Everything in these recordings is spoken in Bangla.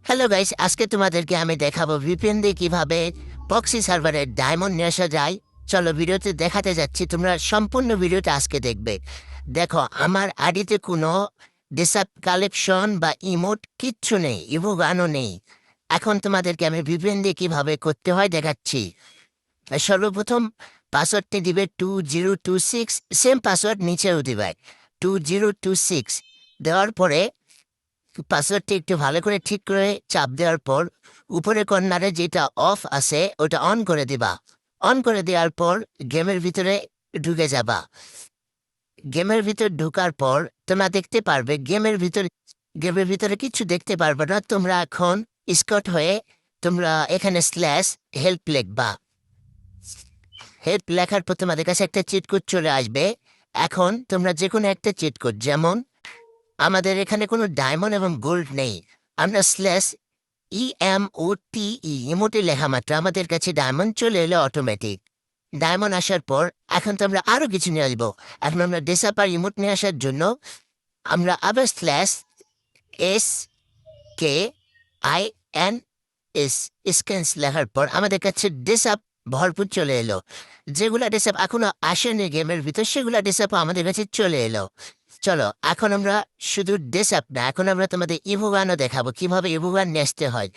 হ্যালো গাইস, আজকে তোমাদেরকে আমি দেখাবো ভিপিএন দিয়ে কিভাবে প্রক্সি সার্ভারের ডায়মন্ড নিয়ে আসা যায়। চলো ভিডিওতে দেখাতে যাচ্ছি, তোমরা সম্পূর্ণ ভিডিওটা আজকে দেখবে। দেখো, আমার আইডিতে কোনো ডিসাপ কালেকশন বা ইমোট কিচ্ছু নেই, ইভো গানও নেই। এখন তোমাদেরকে আমি ভিপিএন দিয়ে কিভাবে করতে হয় দেখাচ্ছি। সর্বপ্রথম পাসওয়ার্ডটি দিবে 2026, সেম পাসওয়ার্ড নিচেও দিবে 2026। দেওয়ার পরে পাসওয়ার্ডটি একটু ভালো করে ঠিক করে চাপ দেওয়ার পর উপরে কর্নারে যেটা অফ আছে ওটা অন করে দিবা। অন করে দেওয়ার পর গেমের ভিতরে ঢুকে যাবা। গেমের ভিতর ঢোকার পর তোমরা দেখতে পারবে গেমের ভিতরে কিছু দেখতে পারবে না। তোমরা এখন স্কট হয়ে তোমরা এখানে স্ল্যাশ হেল্প লিখবা। হেল্প লেখার পর তোমাদের কাছে একটা চিট কোড চলে আসবে। এখন তোমরা যে কোনো একটা চিট কোড, যেমন আমাদের এখানে কোনো ডায়মন্ড এবং গোল্ড নেই, আমরা স্ল্যাশ ইমোটে লেখা মাত্র আমাদের কাছে ডায়মন্ড চলে এলো অটোমেটিক। ডায়মন্ড আসার পর এখন তো আমরা আরও কিছু নিয়ে আসবো। এখন আমরা ডেসাপার ইমোট নিয়ে আসার জন্য আমরা আবার slash S K I N S scans লেখার পর আমাদের কাছে ডেসাপ ভরপুর চলে এলো। যেগুলা ডেসাপ এখনো আসেনি গেমের ভিতর, সেগুলা ডেসাপ আমাদের কাছে চলে এলো। চলো এখন আমরা শুধু ডেসাপ না, এখন আমরা তোমাদের ইভোগানও দেখাবো কিভাবে ইভোগান নিয়ে আসতে হয়।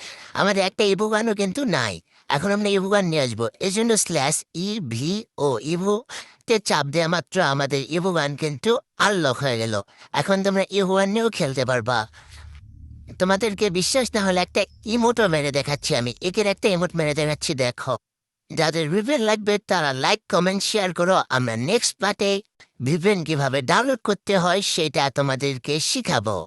আমাদের একটা ইভোগানও কিন্তু নাই, এখন আমরা ইভোগান নিয়ে আসবো। এই জন্য স্ল্যাশ ও ইভোতে চাপ দেওয়া মাত্র আমাদের ইভোগান কিন্তু আনলক হয়ে গেল। এখন তোমরা ইভোগান নিয়েও খেলতে পারবা। তোমাদেরকে বিশ্বাস না হলে একটা ইমোটও মেরে দেখাচ্ছি, আমি একের একটা ইমোট মেরে দেখাচ্ছি, দেখো। যাদের ভিভেন লাগবে তারা লাইক কমেন্ট শেয়ার করো। আমরা নেক্সট পার্টে ভিভেন কিভাবে ডাউনলোড করতে হয় সেটা তোমাদেরকে শিখাবো।